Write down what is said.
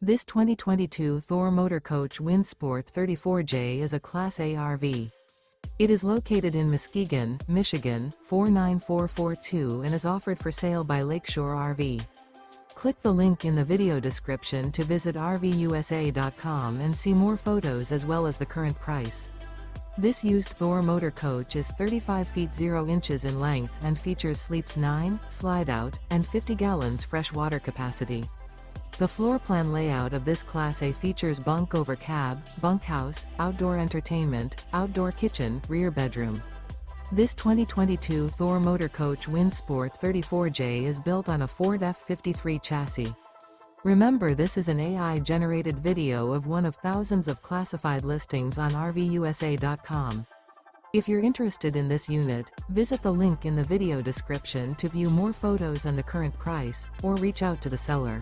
This 2022 Thor Motor Coach Windsport 34J is a Class A RV. It is located in Muskegon, Michigan, 49442 and is offered for sale by Lakeshore RV. Click the link in the video description to visit RVUSA.com and see more photos as well as the current price. This used Thor Motor Coach is 35 feet 0 inches in length and features sleeps 9, slide-out, and 50 gallons fresh water capacity. The floor plan layout of this Class A features Bunk Over Cab, Bunkhouse, outdoor entertainment, outdoor kitchen, rear bedroom. This 2022 Thor Motor Coach Windsport 34J is built on a Ford F53 chassis. Remember, this is an AI-generated video of one of thousands of classified listings on RVUSA.com. If you're interested in this unit, visit the link in the video description to view more photos and the current price, or reach out to the seller.